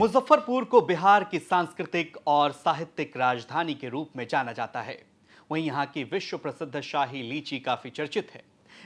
मुजफ्फरपुर को बिहार की सांस्कृतिक और साहित्यिक राजधानी के रूप में जाना जाता है। वहीं यहाँ की विश्व प्रसिद्ध शाही लीची काफी चर्चित है।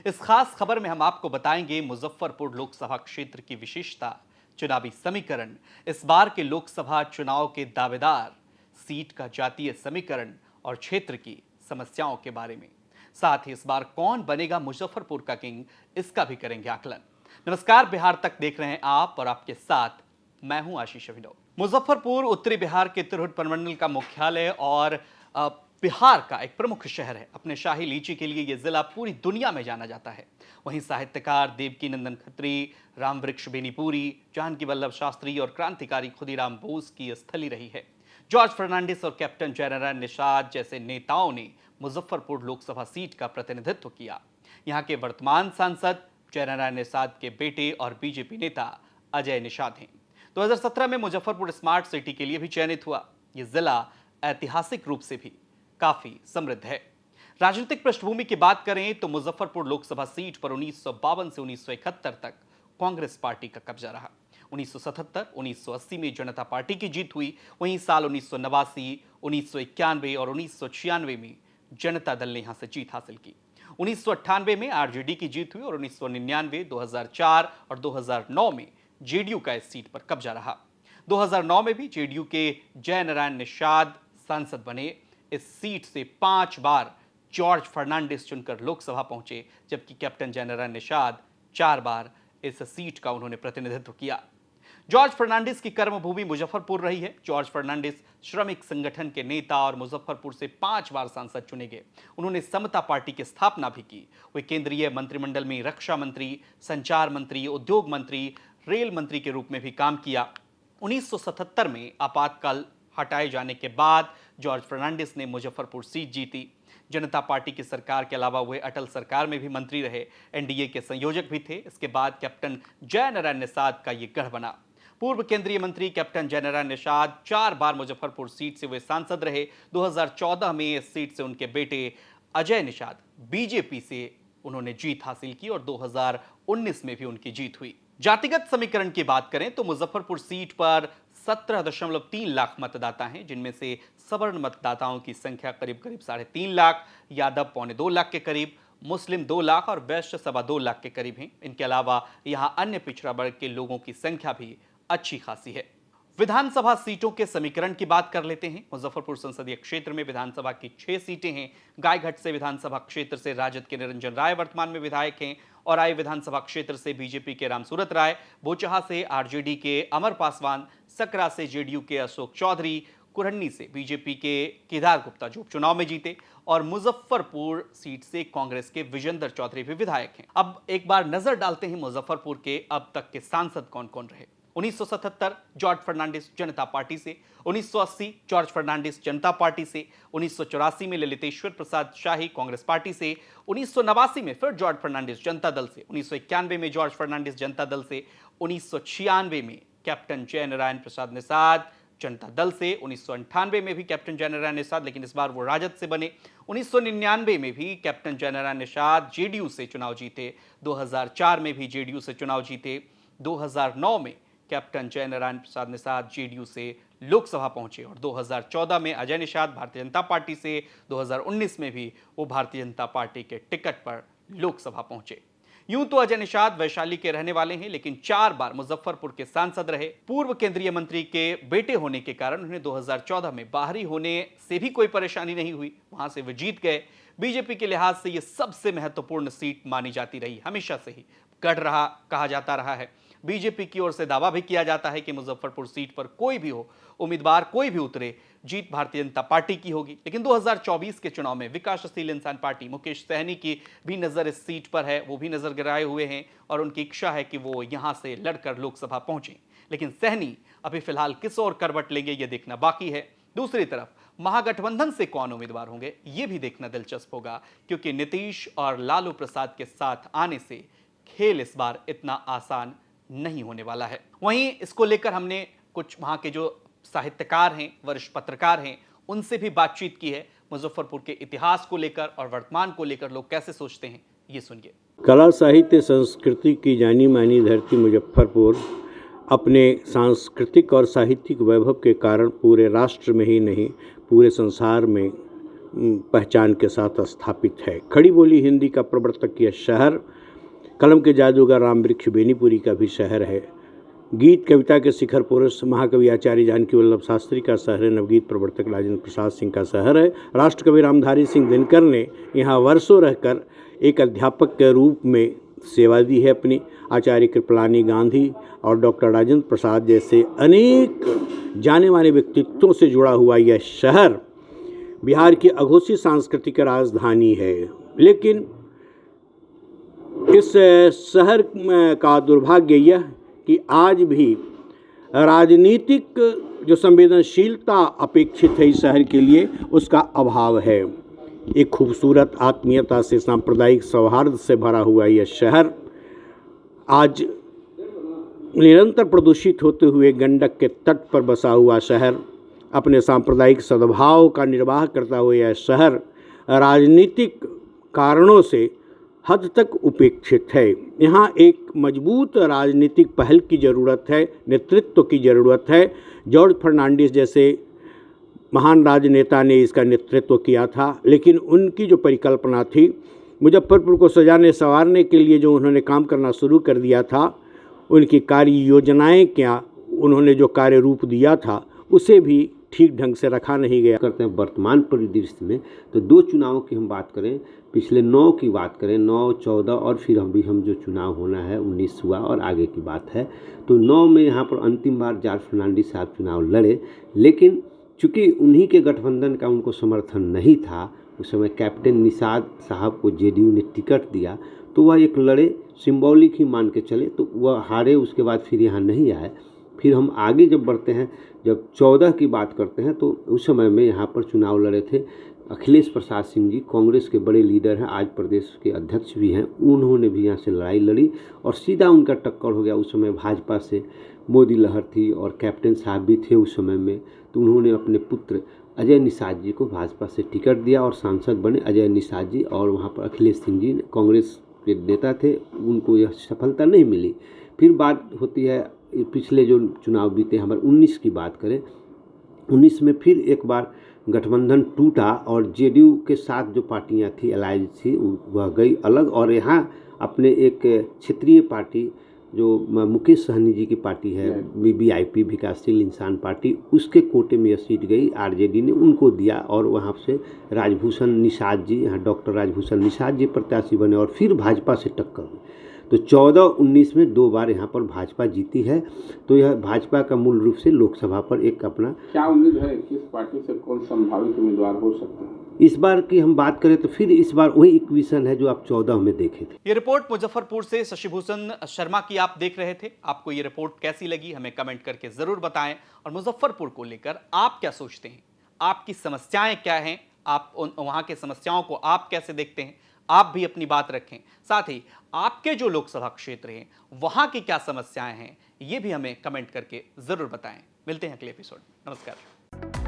इस खास खबर में हम आपको बताएंगे मुजफ्फरपुर लोकसभा क्षेत्र की विशेषता, चुनावी समीकरण, इस बार के लोकसभा चुनाव के दावेदार, सीट का जातीय समीकरण और क्षेत्र की समस्याओं के बारे में। साथ ही इस बार कौन बनेगा मुजफ्फरपुर का किंग, इसका भी करेंगे आकलन। नमस्कार, बिहार तक देख रहे हैं आप और आपके साथ मैं हूं आशीष अभिनव। मुजफ्फरपुर उत्तरी बिहार के तिरहुत प्रमंडल का मुख्यालय और बिहार का एक प्रमुख शहर है। अपने शाही लीची के लिए यह जिला पूरी दुनिया में जाना जाता है। वहीं साहित्यकार देवकी नंदन खत्री, रामवृक्ष बेनीपुरी, जानकी वल्लभ शास्त्री और क्रांतिकारी खुदीराम बोस की स्थली रही है। जॉर्ज फर्नांडिस और कैप्टन जयनारायण निषाद जैसे नेताओं ने मुजफ्फरपुर लोकसभा सीट का प्रतिनिधित्व किया। यहाँ के वर्तमान सांसद जयनारायण निषाद के बेटे और बीजेपी नेता अजय निषाद हैं। 2017 में मुजफ्फरपुर स्मार्ट सिटी के लिए भी चयनित हुआ। यह जिला ऐतिहासिक रूप से भी काफी समृद्ध है। राजनीतिक पृष्ठभूमि की बात करें तो मुजफ्फरपुर लोकसभा सीट पर 1952 से 1971 तक कांग्रेस पार्टी का कब्जा रहा। 1977, 1980 में जनता पार्टी की जीत हुई। वहीं साल 1989, 1991 और 1996 में जनता दल ने यहां से जीत हासिल की। 1998 में आरजेडी की जीत हुई और 1999, 2004 और 2009 में जेडीयू का इस सीट पर कब्जा रहा। 2009 में भी जेडीयू के जयनारायण निषाद सांसद बने। इस सीट से 5 बार जॉर्ज फर्नांडिस चुनकर लोकसभा पहुंचे, जबकि कैप्टन जयनारायण निषाद 4 बार इस सीट का उन्होंने प्रतिनिधित्व किया। जॉर्ज फर्नांडिस की कर्मभूमि मुजफ्फरपुर रही है। जॉर्ज फर्नांडिस श्रमिक संगठन के नेता और मुजफ्फरपुर से 5 बार सांसद चुने गए। उन्होंने समता पार्टी की स्थापना भी की। वे केंद्रीय मंत्रिमंडल में रक्षा मंत्री, संचार मंत्री, उद्योग मंत्री, रेल मंत्री के रूप में भी काम किया। 1977 में आपातकाल हटाए जाने के बाद जॉर्ज फर्नांडिस ने मुजफ्फरपुर सीट जीती। जनता पार्टी की सरकार के अलावा वे अटल सरकार में भी मंत्री रहे, एनडीए के संयोजक भी थे। इसके बाद कैप्टन जयनारायण निषाद का ये गढ़ बना। पूर्व केंद्रीय मंत्री कैप्टन जयनारायण निषाद 4 बार मुजफ्फरपुर सीट से वे सांसद रहे। 2014 में इस सीट से उनके बेटे अजय निषाद बीजेपी से उन्होंने जीत हासिल की और 2019 में भी उनकी जीत हुई। जातिगत समीकरण की बात करें तो मुजफ्फरपुर सीट पर 17.3 लाख मतदाता हैं, जिनमें से सवर्ण मतदाताओं की संख्या करीब 3.5 लाख, यादव 2.25 लाख के करीब, मुस्लिम 2 लाख और वैश्य 2.25 लाख के करीब हैं। इनके अलावा यहां अन्य पिछड़ा वर्ग के लोगों की संख्या भी अच्छी खासी है। विधानसभा सीटों के समीकरण की बात कर लेते हैं। मुजफ्फरपुर संसदीय क्षेत्र में विधानसभा की 6 सीटें हैं। गायघाट से विधानसभा क्षेत्र से राजद के निरंजन राय वर्तमान में विधायक हैं और आई विधानसभा क्षेत्र से बीजेपी के रामसूरत राय, बोचहा से आरजेडी के अमर पासवान, सकरा से जेडीयू के अशोक चौधरी, कुरहन्नी से बीजेपी के केदार गुप्ता जो उपचुनाव में जीते और मुजफ्फरपुर सीट से कांग्रेस के विजेंद्र चौधरी भी विधायक हैं। अब एक बार नजर डालते हैं मुजफ्फरपुर के अब तक के सांसद कौन कौन रहे। 1977 जॉर्ज फर्नांडिस जनता पार्टी से, 1980 जॉर्ज फर्नांडिस जनता पार्टी से, 1984 में ललितेश्वर प्रसाद शाही कांग्रेस पार्टी से, 1989 में फिर जॉर्ज फर्नांडिस जनता दल से, 1991 में जॉर्ज फर्नांडिस जनता दल से, 1996 में कैप्टन जयनारायण प्रसाद निषाद जनता दल से, 1998 में भी कैप्टन जयनारायण निषाद, लेकिन इस बार वो राजद से बने। 1999 में भी कैप्टन जयनारायण निषाद जेडीयू से चुनाव जीते। 2004 में भी जेडीयू से चुनाव जीते। 2009 में कैप्टन जयनारायण प्रसाद निषाद जेडीयू से लोकसभा पहुंचे और 2014 में अजय निषाद भारतीय जनता पार्टी से, 2019 में भी वो भारतीय जनता पार्टी के टिकट पर लोकसभा पहुंचे। यूं तो अजय निषाद वैशाली के रहने वाले हैं, लेकिन 4 बार मुजफ्फरपुर के सांसद रहे। पूर्व केंद्रीय मंत्री के बेटे होने के कारण उन्हें 2014 में बाहरी होने से भी कोई परेशानी नहीं हुई, वहां से वे जीत गए। बीजेपी के लिहाज से यह सबसे महत्वपूर्ण सीट मानी जाती रही, हमेशा से ही गढ़ रहा कहा जाता रहा है। बीजेपी की ओर से दावा भी किया जाता है कि मुजफ्फरपुर सीट पर कोई भी हो, उम्मीदवार कोई भी उतरे, जीत भारतीय जनता पार्टी की होगी। लेकिन 2024 के चुनाव में विकासशील इंसान पार्टी मुकेश सहनी की भी नजर इस सीट पर है। वो भी नजर गिराए हुए हैं और उनकी इच्छा है कि वो यहां से लड़कर लोकसभा पहुंचे। लेकिन सहनी अभी फिलहाल किस ओर करवट लेंगे ये देखना बाकी है। दूसरी तरफ महागठबंधन से कौन उम्मीदवार होंगे ये भी देखना दिलचस्प होगा, क्योंकि नीतीश और लालू प्रसाद के साथ आने से खेल इस बार इतना आसान नहीं होने वाला है। वहीं इसको लेकर हमने कुछ वहां के जो साहित्यकार हैं, वरिष्ठ पत्रकार हैं, उनसे भी बातचीत की है। मुजफ्फरपुर के इतिहास को लेकर और वर्तमान को लेकर लोग कैसे सोचते हैं, ये सुनिए। कला साहित्य संस्कृति की जानी मानी धरती मुजफ्फरपुर अपने सांस्कृतिक और साहित्यिक वैभव के कारण पूरे राष्ट्र में ही नहीं पूरे संसार में पहचान के साथ स्थापित है। खड़ी बोली हिंदी का प्रवर्तक यह शहर कलम के जादूगर रामवृक्ष बेनीपुरी का भी शहर है। गीत कविता के शिखर पुरुष महाकवि आचार्य जानकी वल्लभ शास्त्री का शहर है। नवगीत प्रवर्तक राजेंद्र प्रसाद सिंह का शहर है। राष्ट्रकवि रामधारी सिंह दिनकर ने यहाँ वर्षों रहकर एक अध्यापक के रूप में सेवा दी है अपनी। आचार्य कृपलानी गांधी और डॉक्टर राजेंद्र प्रसाद जैसे अनेक जाने माने व्यक्तित्वों से जुड़ा हुआ यह शहर बिहार की अघोषित सांस्कृतिक राजधानी है। लेकिन इस शहर का दुर्भाग्य यह कि आज भी राजनीतिक जो संवेदनशीलता अपेक्षित है इस शहर के लिए उसका अभाव है। एक खूबसूरत आत्मीयता से सांप्रदायिक सौहार्द से भरा हुआ यह शहर आज निरंतर प्रदूषित होते हुए गंडक के तट पर बसा हुआ शहर, अपने सांप्रदायिक सद्भाव का निर्वाह करता हुआ यह शहर राजनीतिक कारणों से हद तक उपेक्षित है। यहाँ एक मजबूत राजनीतिक पहल की ज़रूरत है, नेतृत्व की ज़रूरत है। जॉर्ज फर्नांडिस जैसे महान राजनेता ने इसका नेतृत्व किया था, लेकिन उनकी जो परिकल्पना थी मुजफ्फरपुर को सजाने संवारने के लिए जो उन्होंने काम करना शुरू कर दिया था, उनकी कार्य योजनाएँ क्या, उन्होंने जो कार्य रूप दिया था उसे भी ठीक ढंग से रखा नहीं गया। करते हैं वर्तमान परिदृश्य में तो दो चुनावों की हम बात करें, पिछले 9 की बात करें, 9, 14 और फिर हम जो चुनाव होना है 19 हुआ और आगे की बात है। तो 9 में यहाँ पर अंतिम बार जॉर्ज फर्नांडिस साहब चुनाव लड़े, लेकिन चूँकि उन्हीं के गठबंधन का उनको समर्थन नहीं था, उस समय कैप्टन निषाद साहब को जेडीयू ने टिकट दिया तो वह एक लड़े, सिंबॉलिक ही मान के चले, तो वह हारे। उसके बाद फिर यहाँ नहीं आए। फिर हम आगे जब बढ़ते हैं, जब 14 की बात करते हैं तो उस समय में यहाँ पर चुनाव लड़े थे अखिलेश प्रसाद सिंह जी, कांग्रेस के बड़े लीडर हैं, आज प्रदेश के अध्यक्ष भी हैं। उन्होंने भी यहाँ से लड़ाई लड़ी और सीधा उनका टक्कर हो गया। उस समय भाजपा से मोदी लहर थी और कैप्टन साहब भी थे उस समय में, तो उन्होंने अपने पुत्र अजय निषाद जी को भाजपा से टिकट दिया और सांसद बने अजय निषाद जी। और वहाँ पर अखिलेश सिंह जी कांग्रेस के नेता थे, उनको यह सफलता नहीं मिली। फिर बात होती है पिछले जो चुनाव बीते, हमारे 19 की बात करें, 19 में फिर एक बार गठबंधन टूटा और जेडीयू के साथ जो पार्टियां थी, अलायंस थी, वह गई अलग और यहाँ अपने एक क्षेत्रीय पार्टी जो मुकेश सहनी जी की पार्टी है, वीवीआईपी विकासशील इंसान पार्टी, उसके कोटे में यह सीट गई, आरजेडी ने उनको दिया और वहाँ से राजभूषण निषाद जी, यहाँ डॉक्टर राजभूषण निषाद जी प्रत्याशी बने और फिर भाजपा से टक्कर हुई। तो 14-19 में 2 बार यहाँ पर भाजपा जीती है। तो यह भाजपा का मूल रूप से लोकसभा पर एक अपना क्या उम्मीद है, किस पार्टी से कौन संभावित उम्मीदवार हो सकते हैं? इस बार की हम बात करें तो फिर इस बार वही इक्वेशन है जो आप 14 में देखे थे। ये रिपोर्ट मुजफ्फरपुर से शशिभूषण शर्मा की आप देख रहे थे। आपको ये रिपोर्ट कैसी लगी हमें कमेंट करके जरूर बताएं और मुजफ्फरपुर को लेकर आप क्या सोचते हैं, आपकी समस्याएं क्या हैं, आप वहां की समस्याओं को आप कैसे देखते हैं, आप भी अपनी बात रखें। साथ ही आपके जो लोकसभा क्षेत्र हैं वहां की क्या समस्याएं हैं ये भी हमें कमेंट करके जरूर बताएं। मिलते हैं अगले एपिसोड। नमस्कार।